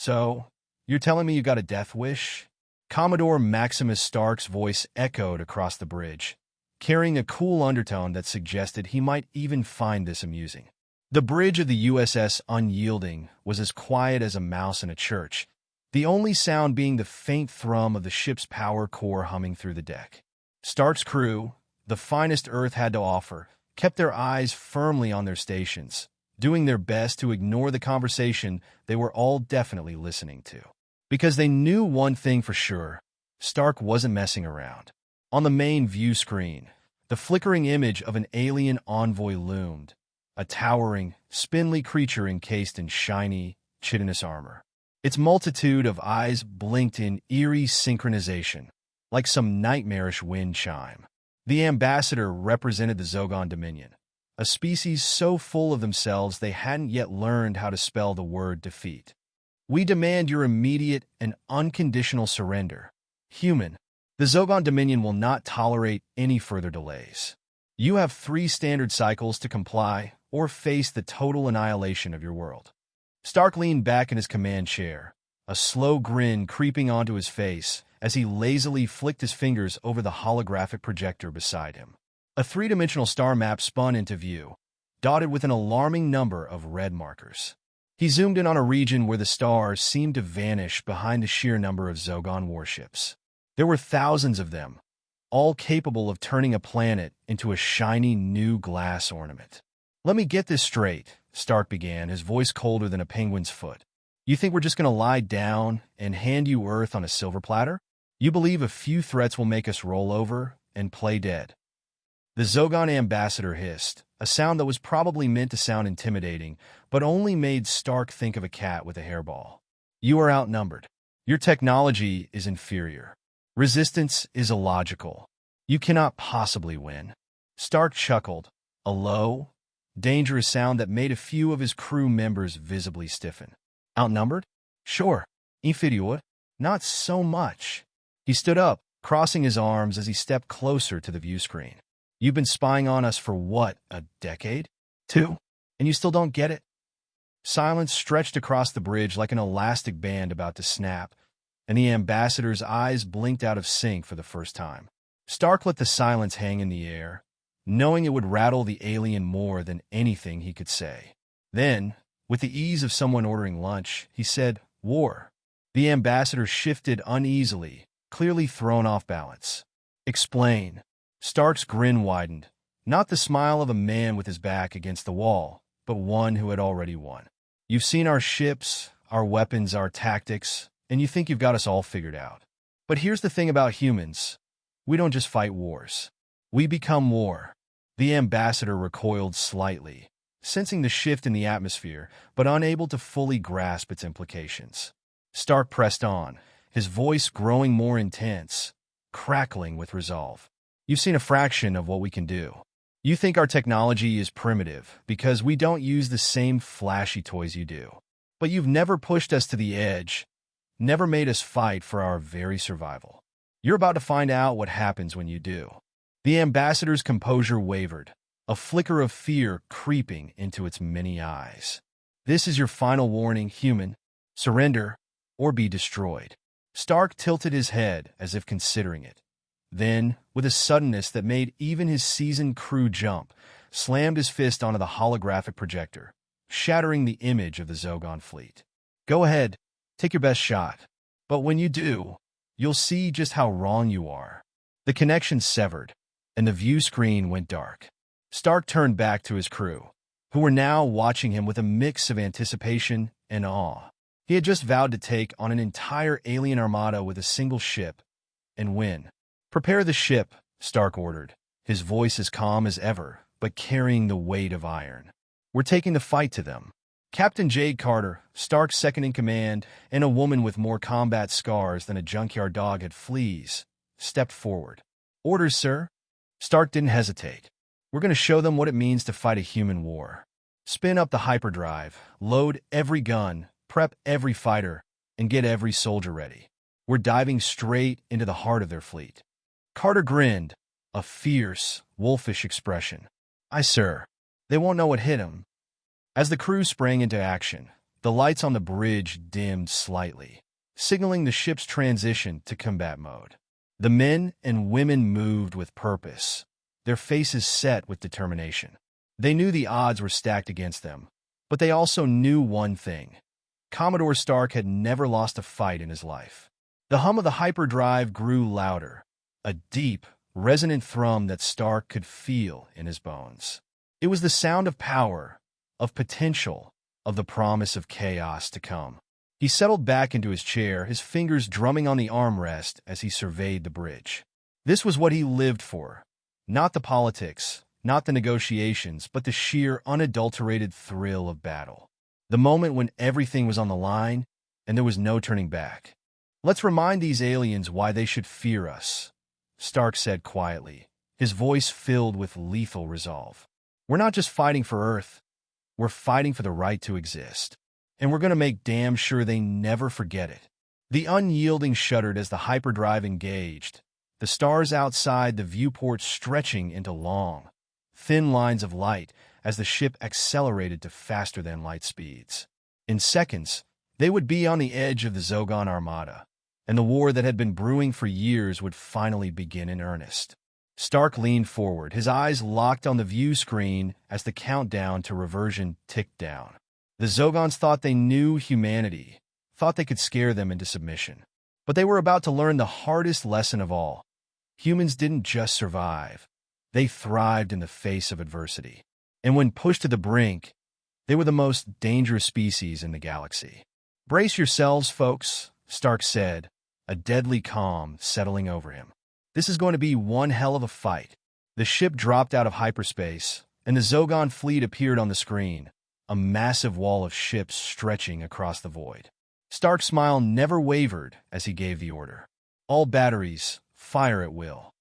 So, you're telling me you got a death wish? Commodore Maximus Stark's voice echoed across the bridge, carrying a cool undertone that suggested he might even find this amusing. The bridge of the USS Unyielding was as quiet as a mouse in a church, the only sound being the faint thrum of the ship's power core humming through the deck. Stark's crew, the finest Earth had to offer, kept their eyes firmly on their stations, doing their best to ignore the conversation they were all definitely listening to. Because they knew one thing for sure, Stark wasn't messing around. On the main view screen, the flickering image of an alien envoy loomed, a towering, spindly creature encased in shiny, chitinous armor. Its multitude of eyes blinked in eerie synchronization, like some nightmarish wind chime. The ambassador represented the Qatar Dominion, a species so full of themselves they hadn't yet learned how to spell the word defeat. We demand your immediate and unconditional surrender. Human, the Qatar Dominion will not tolerate any further delays. You have 3 standard cycles to comply or face the total annihilation of your world. Stark leaned back in his command chair, a slow grin creeping onto his face as he lazily flicked his fingers over the holographic projector beside him. A 3-dimensional star map spun into view, dotted with an alarming number of red markers. He zoomed in on a region where the stars seemed to vanish behind the sheer number of Zogan warships. There were thousands of them, all capable of turning a planet into a shiny new glass ornament. Let me get this straight, Stark began, his voice colder than a penguin's foot. You think we're just going to lie down and hand you Earth on a silver platter? You believe a few threats will make us roll over and play dead? The Zogan ambassador hissed, a sound that was probably meant to sound intimidating, but only made Stark think of a cat with a hairball. You are outnumbered. Your technology is inferior. Resistance is illogical. You cannot possibly win. Stark chuckled, a low, dangerous sound that made a few of his crew members visibly stiffen. Outnumbered? Sure. Inferior? Not so much. He stood up, crossing his arms as he stepped closer to the view screen. You've been spying on us for what, a decade? 2? And you still don't get it? Silence stretched across the bridge like an elastic band about to snap, and the ambassador's eyes blinked out of sync for the first time. Stark let the silence hang in the air, knowing it would rattle the alien more than anything he could say. Then, with the ease of someone ordering lunch, he said, "War." The ambassador shifted uneasily, clearly thrown off balance. "Explain." Stark's grin widened, not the smile of a man with his back against the wall, but one who had already won. You've seen our ships, our weapons, our tactics, and you think you've got us all figured out. But here's the thing about humans. We don't just fight wars. We become war. The ambassador recoiled slightly, sensing the shift in the atmosphere, but unable to fully grasp its implications. Stark pressed on, his voice growing more intense, crackling with resolve. You've seen a fraction of what we can do. You think our technology is primitive because we don't use the same flashy toys you do. But you've never pushed us to the edge, never made us fight for our very survival. You're about to find out what happens when you do. The ambassador's composure wavered, a flicker of fear creeping into its many eyes. This is your final warning, human. Surrender, or be destroyed. Stark tilted his head as if considering it. Then, with a suddenness that made even his seasoned crew jump, slammed his fist onto the holographic projector, shattering the image of the Zogan fleet. Go ahead, take your best shot. But when you do, you'll see just how wrong you are. The connection severed, and the view screen went dark. Stark turned back to his crew, who were now watching him with a mix of anticipation and awe. He had just vowed to take on an entire alien armada with a single ship and win. Prepare the ship, Stark ordered, his voice as calm as ever, but carrying the weight of iron. We're taking the fight to them. Captain Jade Carter, Stark's second-in-command, and a woman with more combat scars than a junkyard dog had fleas, stepped forward. Orders, sir. Stark didn't hesitate. We're going to show them what it means to fight a human war. Spin up the hyperdrive, load every gun, prep every fighter, and get every soldier ready. We're diving straight into the heart of their fleet. Carter grinned, a fierce, wolfish expression. Aye, sir. They won't know what hit him. As the crew sprang into action, The lights on the bridge dimmed slightly, signaling the ship's transition to combat mode. The men and women moved with purpose, their faces set with determination. They knew the odds were stacked against them, but they also knew one thing. Commodore Stark had never lost a fight in his life. The hum of the hyperdrive grew louder, a deep, resonant thrum that Stark could feel in his bones. It was the sound of power, of potential, of the promise of chaos to come. He settled back into his chair, his fingers drumming on the armrest as he surveyed the bridge. This was what he lived for. Not the politics, not the negotiations, but the sheer, unadulterated thrill of battle. The moment when everything was on the line and there was no turning back. "Let's remind these aliens why they should fear us," Stark said quietly, his voice filled with lethal resolve. "We're not just fighting for Earth. We're fighting for the right to exist. And we're going to make damn sure they never forget it." The unyielding shuddered as the hyperdrive engaged, the stars outside the viewport stretching into long, thin lines of light as the ship accelerated to faster-than-light speeds. In seconds, they would be on the edge of the Zogan Armada, and the war that had been brewing for years would finally begin in earnest. Stark leaned forward, his eyes locked on the view screen as the countdown to reversion ticked down. The Zogons thought they knew humanity, thought they could scare them into submission. But they were about to learn the hardest lesson of all. Humans didn't just survive. They thrived in the face of adversity. And when pushed to the brink, they were the most dangerous species in the galaxy. "Brace yourselves, folks," Stark said, a deadly calm settling over him. "This is going to be one hell of a fight." The ship dropped out of hyperspace, and the Zogan fleet appeared on the screen, a massive wall of ships stretching across the void. Stark's smile never wavered as he gave the order. "All batteries, fire at will."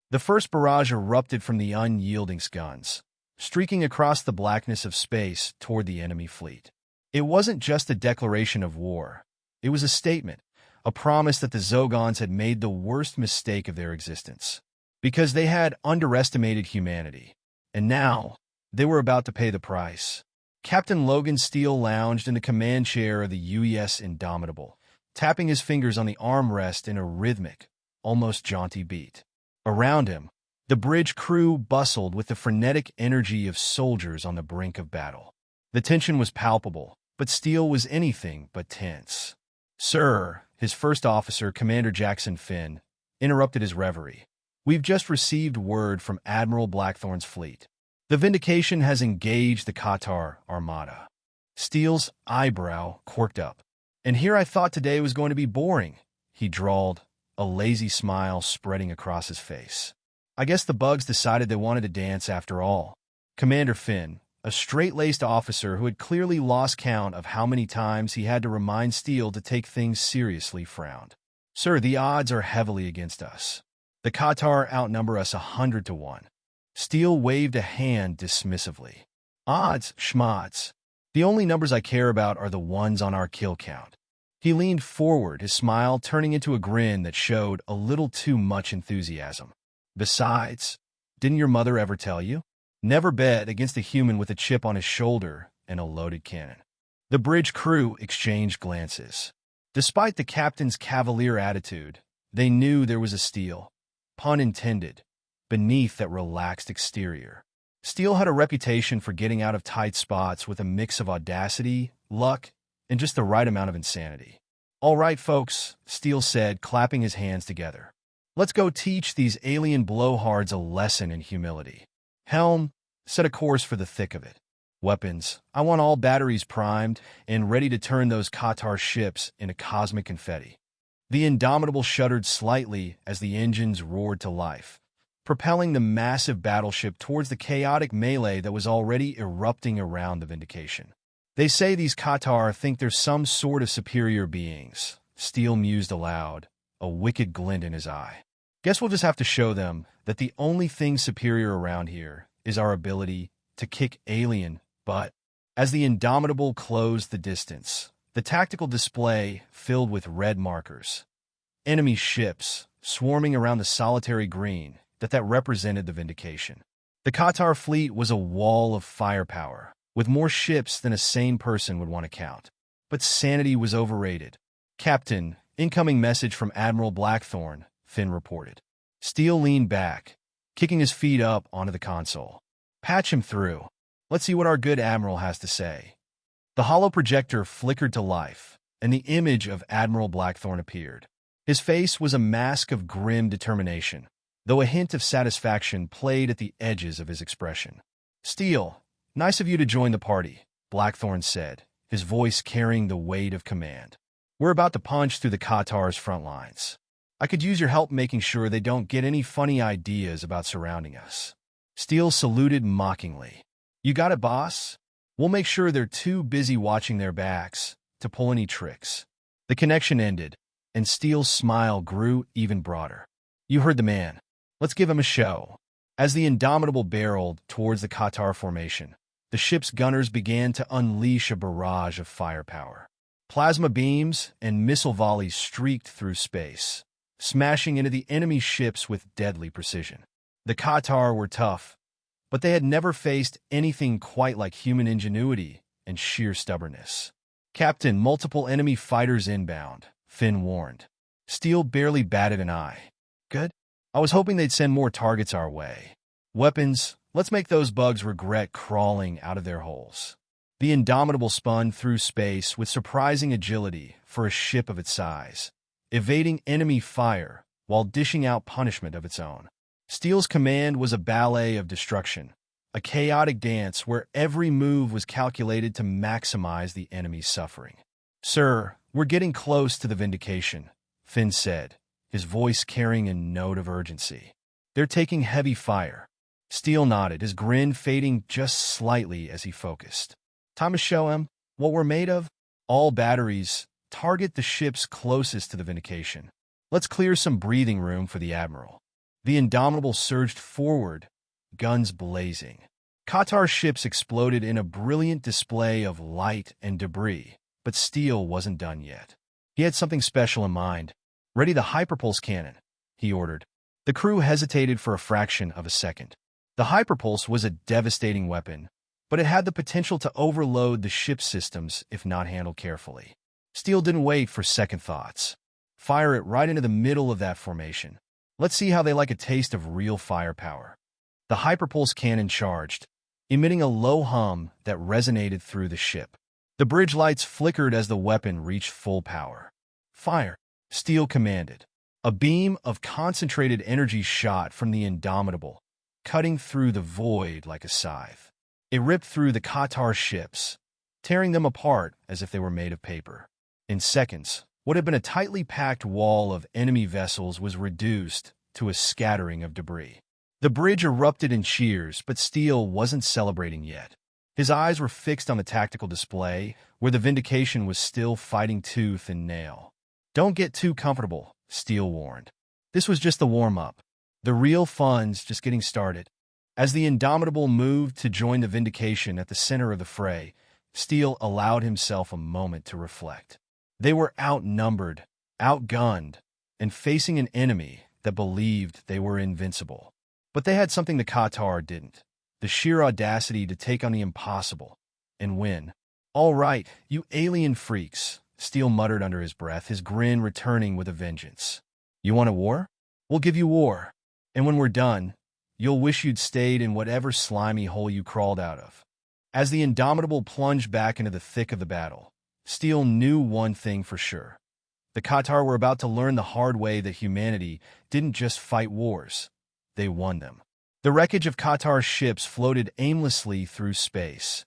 The first barrage erupted from the unyielding's guns, streaking across the blackness of space toward the enemy fleet. It wasn't just a declaration of war. It was a statement, a promise that the Zogons had made the worst mistake of their existence, because they had underestimated humanity. And now, they were about to pay the price. Captain Logan Steele lounged in the command chair of the UES Indomitable, tapping his fingers on the armrest in a rhythmic, almost jaunty beat. Around him, the bridge crew bustled with the frenetic energy of soldiers on the brink of battle. The tension was palpable, but Steele was anything but tense. "Sir," his first officer, Commander Jackson Finn, interrupted his reverie. "We've just received word from Admiral Blackthorn's fleet. The Vindication has engaged the Qatar Armada." Steele's eyebrow quirked up. "And here I thought today was going to be boring," he drawled, a lazy smile spreading across his face. "I guess the bugs decided they wanted to dance after all." Commander Finn, a straight-laced officer who had clearly lost count of how many times he had to remind Steele to take things seriously, frowned. "Sir, the odds are heavily against us. The Qatar outnumber us 100 to 1. Steele waved a hand dismissively. "Odds, schmods. The only numbers I care about are the ones on our kill count." He leaned forward, his smile turning into a grin that showed a little too much enthusiasm. "Besides, didn't your mother ever tell you? Never bet against a human with a chip on his shoulder and a loaded cannon." The bridge crew exchanged glances. Despite the captain's cavalier attitude, they knew there was a Steele, pun intended, beneath that relaxed exterior. Steele had a reputation for getting out of tight spots with a mix of audacity, luck, and just the right amount of insanity. "All right, folks," Steele said, clapping his hands together. "Let's go teach these alien blowhards a lesson in humility. Helm, set a course for the thick of it. Weapons, I want all batteries primed and ready to turn those Qatar ships into cosmic confetti." The Indomitable shuddered slightly as the engines roared to life, propelling the massive battleship towards the chaotic melee that was already erupting around the Vindication. "They say these Qatar think they're some sort of superior beings," Steele mused aloud, a wicked glint in his eye. "Guess we'll just have to show them that the only thing superior around here is our ability to kick alien butt." As the Indomitable closed the distance, the tactical display filled with red markers. Enemy ships swarming around the solitary green that represented the Vindication. The Qatar fleet was a wall of firepower, with more ships than a sane person would want to count. But sanity was overrated. "Captain, incoming message from Admiral Blackthorn," Finn reported. Steele leaned back, kicking his feet up onto the console. "Patch him through. Let's see what our good Admiral has to say." The hollow projector flickered to life, and the image of Admiral Blackthorn appeared. His face was a mask of grim determination, though a hint of satisfaction played at the edges of his expression. "Steele, nice of you to join the party," Blackthorn said, his voice carrying the weight of command. "We're about to punch through the Qatar's front lines. I could use your help making sure they don't get any funny ideas about surrounding us." Steele saluted mockingly. "You got it, boss? We'll make sure they're too busy watching their backs to pull any tricks." The connection ended, and Steele's smile grew even broader. "You heard the man. Let's give him a show." As the Indomitable barreled towards the Qatar formation, the ship's gunners began to unleash a barrage of firepower. Plasma beams and missile volleys streaked through space, smashing into the enemy ships with deadly precision. The Qatar were tough, but they had never faced anything quite like human ingenuity and sheer stubbornness. "Captain, multiple enemy fighters inbound," Finn warned. Steele barely batted an eye. "Good. I was hoping they'd send more targets our way. Weapons, let's make those bugs regret crawling out of their holes." The Indomitable spun through space with surprising agility for a ship of its size, evading enemy fire while dishing out punishment of its own. Steele's command was a ballet of destruction, a chaotic dance where every move was calculated to maximize the enemy's suffering. "Sir, we're getting close to the Vindication," Finn said, his voice carrying a note of urgency. "They're taking heavy fire." Steele nodded, his grin fading just slightly as he focused. "Time to show him what we're made of. All batteries, target the ships closest to the Vindication. Let's clear some breathing room for the Admiral." The Indomitable surged forward, guns blazing. Qatar ships exploded in a brilliant display of light and debris, but Steele wasn't done yet. He had something special in mind. "Ready the hyperpulse cannon," he ordered. The crew hesitated for a fraction of a second. The hyperpulse was a devastating weapon, but it had the potential to overload the ship's systems if not handled carefully. Steele didn't wait for second thoughts. "Fire it right into the middle of that formation. Let's see how they like a taste of real firepower." The hyperpulse cannon charged, emitting a low hum that resonated through the ship. The bridge lights flickered as the weapon reached full power. "Fire," Steele commanded. A beam of concentrated energy shot from the Indomitable, cutting through the void like a scythe. It ripped through the Qatar ships, tearing them apart as if they were made of paper. In seconds, what had been a tightly packed wall of enemy vessels was reduced to a scattering of debris. The bridge erupted in cheers, but Steele wasn't celebrating yet. His eyes were fixed on the tactical display, where the Vindication was still fighting tooth and nail. "Don't get too comfortable," Steele warned. "This was just the warm-up. The real fun's just getting started." As the Indomitable moved to join the Vindication at the center of the fray, Steele allowed himself a moment to reflect. They were outnumbered, outgunned, and facing an enemy that believed they were invincible. But they had something the Qatar didn't: the sheer audacity to take on the impossible and win. "All right, you alien freaks," Steele muttered under his breath, his grin returning with a vengeance. "You want a war? We'll give you war. And when we're done, you'll wish you'd stayed in whatever slimy hole you crawled out of." As the Indomitable plunged back into the thick of the battle, Steele knew one thing for sure. The Qatar were about to learn the hard way that humanity didn't just fight wars, they won them. The wreckage of Qatar's ships floated aimlessly through space,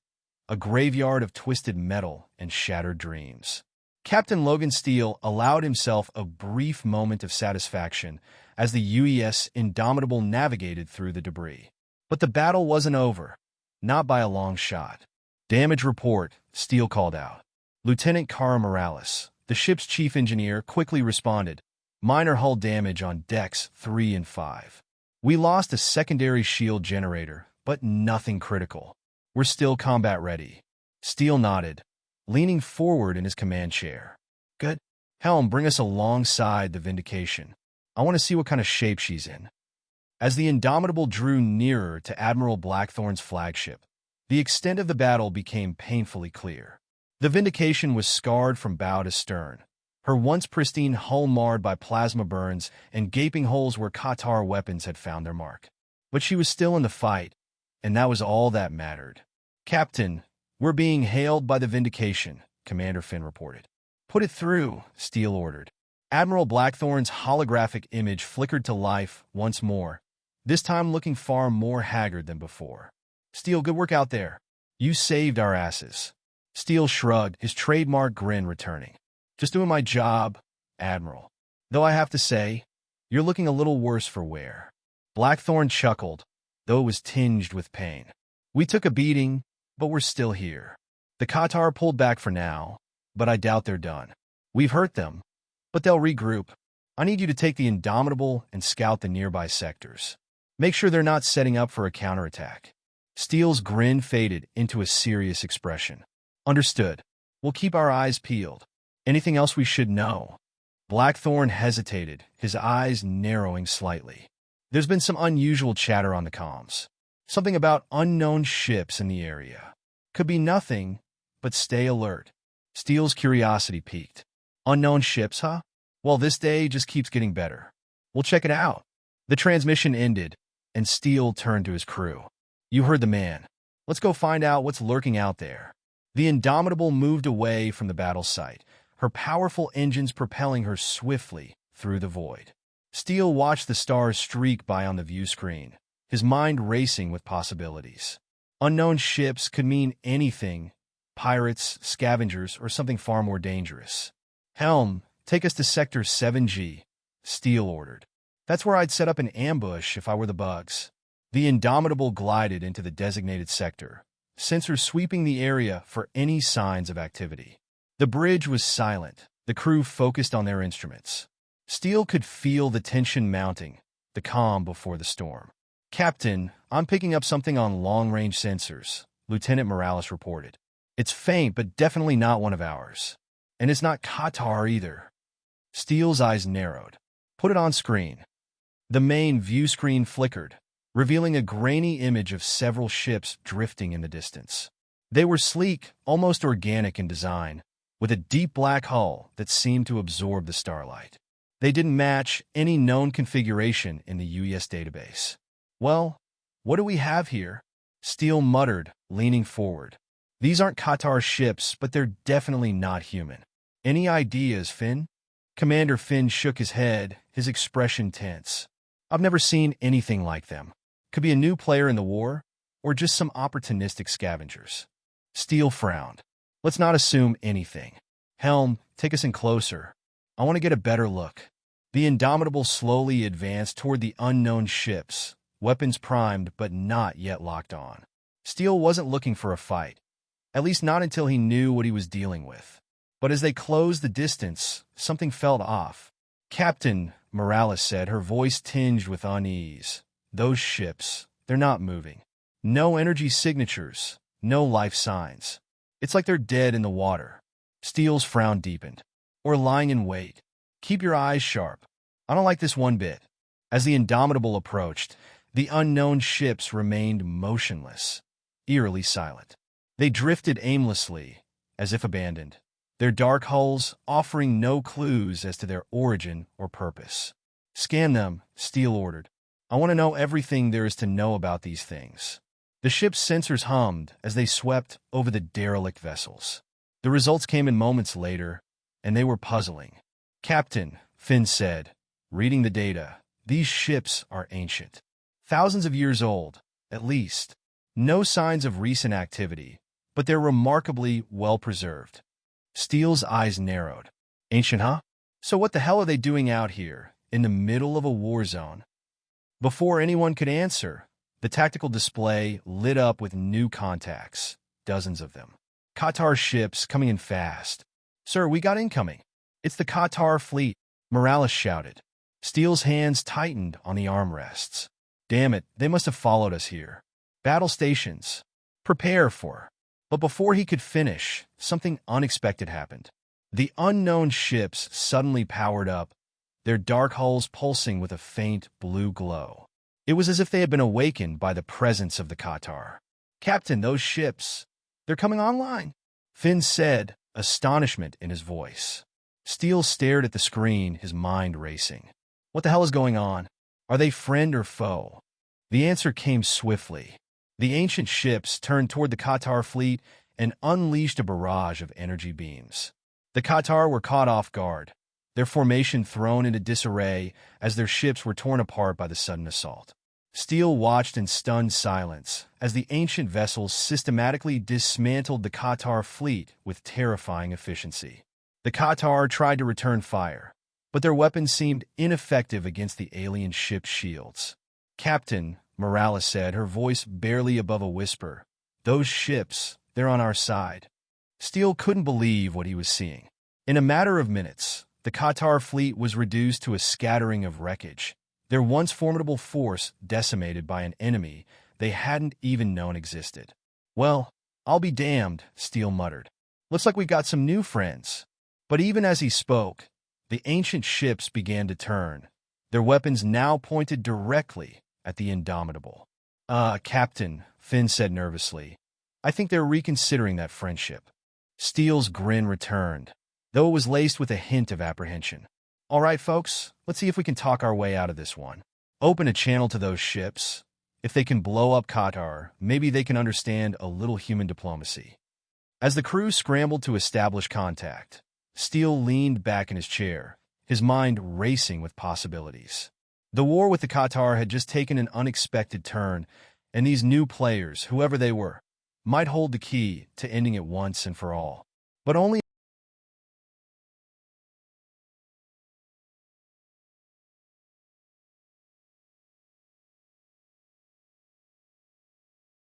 a graveyard of twisted metal and shattered dreams. Captain Logan Steele allowed himself a brief moment of satisfaction as the UES Indomitable navigated through the debris. But the battle wasn't over, not by a long shot. "Damage report," Steele called out. Lieutenant Cara Morales, the ship's chief engineer, quickly responded. "Minor hull damage on decks 3 and 5. We lost a secondary shield generator, but nothing critical. We're still combat ready." Steele nodded, leaning forward in his command chair. "Good. Helm, bring us alongside the Vindication. I want to see what kind of shape she's in." As the Indomitable drew nearer to Admiral Blackthorn's flagship, the extent of the battle became painfully clear. The Vindication was scarred from bow to stern, her once pristine hull marred by plasma burns and gaping holes where Qatar weapons had found their mark. But she was still in the fight, and that was all that mattered. "Captain, we're being hailed by the Vindication," Commander Finn reported. "Put it through," Steele ordered. Admiral Blackthorn's holographic image flickered to life once more, this time looking far more haggard than before. "Steele, good work out there. You saved our asses." Steele shrugged, his trademark grin returning. "Just doing my job, Admiral. Though I have to say, you're looking a little worse for wear." Blackthorn chuckled, though it was tinged with pain. "We took a beating, but we're still here. The Qatar pulled back for now, but I doubt they're done. We've hurt them, but they'll regroup. I need you to take the Indomitable and scout the nearby sectors. Make sure they're not setting up for a counterattack." Steele's grin faded into a serious expression. "Understood. We'll keep our eyes peeled. Anything else we should know?" Blackthorn hesitated, his eyes narrowing slightly. "There's been some unusual chatter on the comms. Something about unknown ships in the area. Could be nothing, but stay alert." Steele's curiosity piqued. "Unknown ships, huh? Well, this day just keeps getting better. We'll check it out." The transmission ended, and Steele turned to his crew. "You heard the man. Let's go find out what's lurking out there." The Indomitable moved away from the battle site, her powerful engines propelling her swiftly through the void. Steele watched the stars streak by on the view screen, his mind racing with possibilities. Unknown ships could mean anything: pirates, scavengers, or something far more dangerous. "Helm, take us to Sector 7G, Steele ordered. "That's where I'd set up an ambush if I were the bugs." The Indomitable glided into the designated sector, sensors sweeping the area for any signs of activity. The bridge was silent, the crew focused on their instruments. Steele could feel the tension mounting, the calm before the storm. "Captain, I'm picking up something on long-range sensors," Lieutenant Morales reported. "It's faint, but definitely not one of ours. And it's not Qatar either." Steele's eyes narrowed. "Put it on screen." The main view screen flickered, revealing a grainy image of several ships drifting in the distance. They were sleek, almost organic in design, with a deep black hull that seemed to absorb the starlight. They didn't match any known configuration in the UES database. "Well, what do we have here?" Steele muttered, leaning forward. "These aren't Qatar ships, but they're definitely not human. Any ideas, Finn?" Commander Finn shook his head, his expression tense. "I've never seen anything like them. Could be a new player in the war, or just some opportunistic scavengers." Steele frowned. "Let's not assume anything. Helm, take us in closer. I want to get a better look." The Indomitable slowly advanced toward the unknown ships, weapons primed but not yet locked on. Steele wasn't looking for a fight, at least not until he knew what he was dealing with. But as they closed the distance, something felt off. "Captain," Morales said, her voice tinged with unease. "Those ships, they're not moving. No energy signatures, no life signs. It's like they're dead in the water." Steele's frown deepened. "Or lying in wait. Keep your eyes sharp. I don't like this one bit." As the Indomitable approached, the unknown ships remained motionless, eerily silent. They drifted aimlessly, as if abandoned, their dark hulls offering no clues as to their origin or purpose. "Scan them," Steele ordered. "I want to know everything there is to know about these things." The ship's sensors hummed as they swept over the derelict vessels. The results came in moments later, and they were puzzling. "Captain," Finn said, reading the data, "these ships are ancient. Thousands of years old, at least. No signs of recent activity, but they're remarkably well-preserved." Steele's eyes narrowed. "Ancient, huh? So what the hell are they doing out here, in the middle of a war zone?" Before anyone could answer, the tactical display lit up with new contacts, dozens of them. Qatar ships coming in fast. "Sir, we got incoming." "It's the Qatar fleet," Morales shouted. Steele's hands tightened on the armrests. "Damn it, they must have followed us here. Battle stations. Prepare for." But before he could finish, something unexpected happened. The unknown ships suddenly powered up, their dark hulls pulsing with a faint blue glow. It was as if they had been awakened by the presence of the Qatar. "Captain, those ships, they're coming online." Finn said, astonishment in his voice. Steele stared at the screen, his mind racing. What the hell is going on? Are they friend or foe? The answer came swiftly. The ancient ships turned toward the Qatar fleet and unleashed a barrage of energy beams. The Qatar were caught off guard, their formation thrown into disarray as their ships were torn apart by the sudden assault. Steele watched in stunned silence as the ancient vessels systematically dismantled the Qatar fleet with terrifying efficiency. The Qatar tried to return fire, but their weapons seemed ineffective against the alien ship's shields. "Captain," Morales said, her voice barely above a whisper, "those ships, they're on our side." Steele couldn't believe what he was seeing. In a matter of minutes, the Qatar fleet was reduced to a scattering of wreckage, their once formidable force decimated by an enemy they hadn't even known existed. "Well, I'll be damned," Steele muttered. "Looks like we've got some new friends." But even as he spoke, the ancient ships began to turn, their weapons now pointed directly at the Indomitable. Captain," Finn said nervously, "I think they're reconsidering that friendship." Steele's grin returned, though it was laced with a hint of apprehension. "All right, folks, let's see if we can talk our way out of this one. Open a channel to those ships. If they can blow up Qatar, maybe they can understand a little human diplomacy." As the crew scrambled to establish contact, Steele leaned back in his chair, his mind racing with possibilities. The war with the Qatar had just taken an unexpected turn, and these new players, whoever they were, might hold the key to ending it once and for all. But only